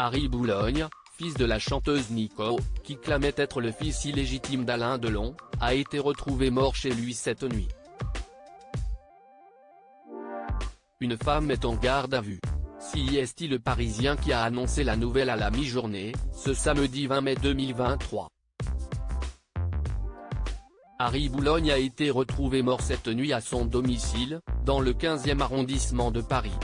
Harry Boulogne, fils de la chanteuse Nico, qui clamait être le fils illégitime d'Alain Delon, a été retrouvé mort chez lui cette nuit. Une femme est en garde à vue. CIST Le Parisien qui a annoncé la nouvelle à la mi-journée, ce samedi 20 mai 2023. Harry Boulogne a été retrouvé mort cette nuit à son domicile, dans le 15e arrondissement de Paris.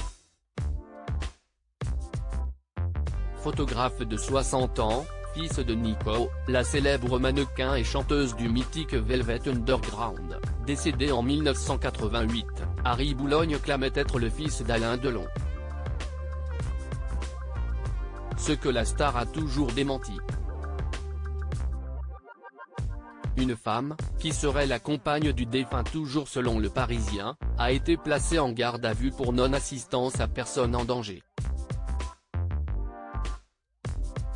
Photographe de 60 ans, fils de Nico, la célèbre mannequin et chanteuse du mythique Velvet Underground, décédé en 1988, Harry Boulogne clamait être le fils d'Alain Delon. Ce que la star a toujours démenti. Une femme, qui serait la compagne du défunt toujours selon Le Parisien, a été placée en garde à vue pour non-assistance à personne en danger.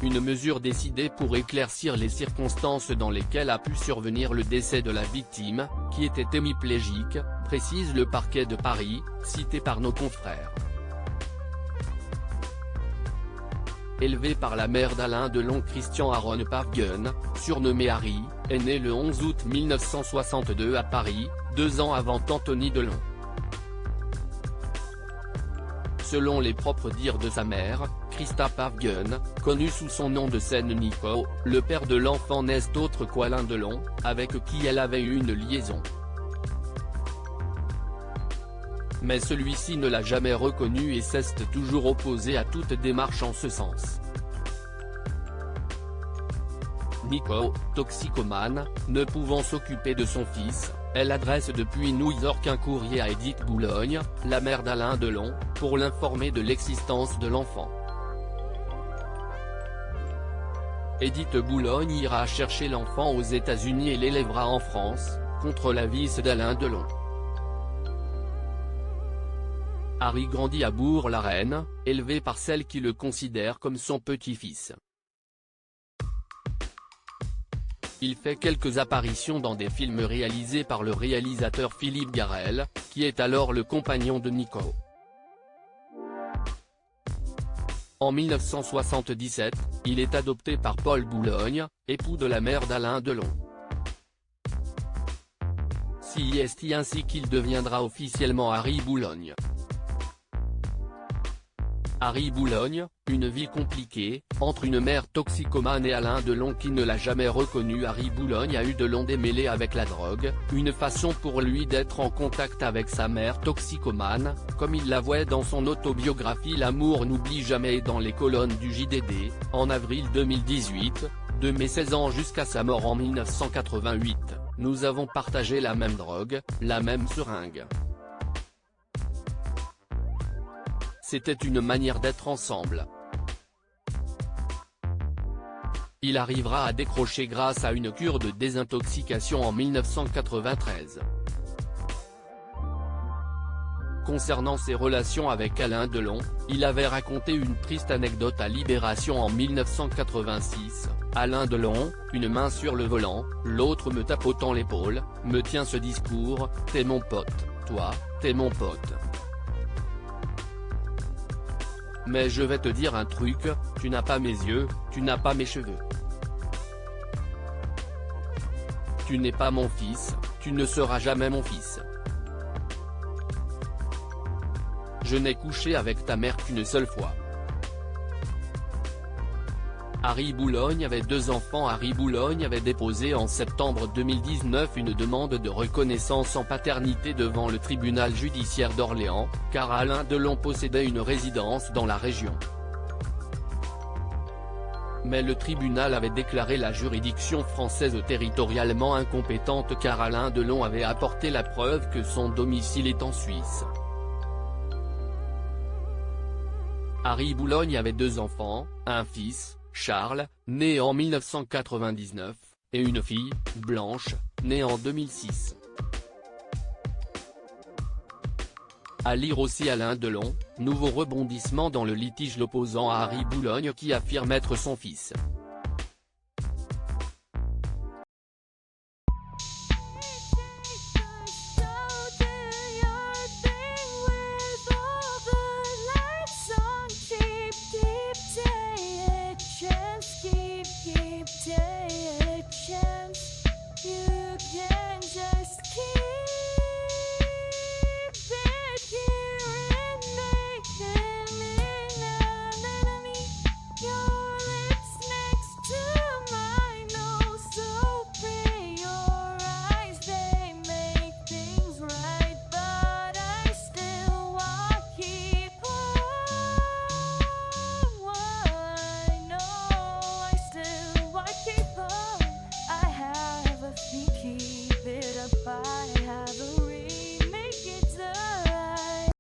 Une mesure décidée pour éclaircir les circonstances dans lesquelles a pu survenir le décès de la victime, qui était hémiplégique, précise le parquet de Paris, cité par nos confrères. Élevé par la mère d'Alain Delon, Christian Aaron Pavgen, surnommé Harry, est né le 11 août 1962 à Paris, 2 ans avant Anthony Delon. Selon les propres dires de sa mère, Christa Pavgen, connue sous son nom de scène Nico, le père de l'enfant n'est autre qu'Alain Delon, avec qui elle avait eu une liaison. Mais celui-ci ne l'a jamais reconnu et s'est toujours opposé à toute démarche en ce sens. Nico, toxicomane, ne pouvant s'occuper de son fils, elle adresse depuis New York un courrier à Edith Boulogne, la mère d'Alain Delon, pour l'informer de l'existence de l'enfant. Edith Boulogne ira chercher l'enfant aux États-Unis et l'élèvera en France, contre l'avis d'Alain Delon. Harry grandit à Bourg-la-Reine, élevé par celle qui le considère comme son petit-fils. Il fait quelques apparitions dans des films réalisés par le réalisateur Philippe Garrel, qui est alors le compagnon de Nico. En 1977, il est adopté par Paul Boulogne, époux de la mère d'Alain Delon. CIST ainsi qu'il deviendra officiellement Harry Boulogne. Harry Boulogne, une vie compliquée, entre une mère toxicomane et Alain Delon qui ne l'a jamais reconnu. Harry Boulogne a eu de longs démêlés avec la drogue, une façon pour lui d'être en contact avec sa mère toxicomane, comme il l'avouait dans son autobiographie L'amour n'oublie jamais et dans les colonnes du JDD, en avril 2018, de mes 16 ans jusqu'à sa mort en 1988, nous avons partagé la même drogue, la même seringue. C'était une manière d'être ensemble. Il arrivera à décrocher grâce à une cure de désintoxication en 1993. Concernant ses relations avec Alain Delon, il avait raconté une triste anecdote à Libération en 1986, Alain Delon, une main sur le volant, l'autre me tapotant l'épaule, me tient ce discours, t'es mon pote, toi, t'es mon pote. Mais je vais te dire un truc, tu n'as pas mes yeux, tu n'as pas mes cheveux. Tu n'es pas mon fils, tu ne seras jamais mon fils. Je n'ai couché avec ta mère qu'une seule fois. Harry Boulogne avait 2 enfants. Harry Boulogne avait déposé en septembre 2019 une demande de reconnaissance en paternité devant le tribunal judiciaire d'Orléans, car Alain Delon possédait une résidence dans la région. Mais le tribunal avait déclaré la juridiction française territorialement incompétente car Alain Delon avait apporté la preuve que son domicile est en Suisse. Harry Boulogne avait 2 enfants, un fils, Charles, né en 1999, et une fille, Blanche, née en 2006. À lire aussi Alain Delon, nouveau rebondissement dans le litige l'opposant à Harry Boulogne qui affirme être son fils.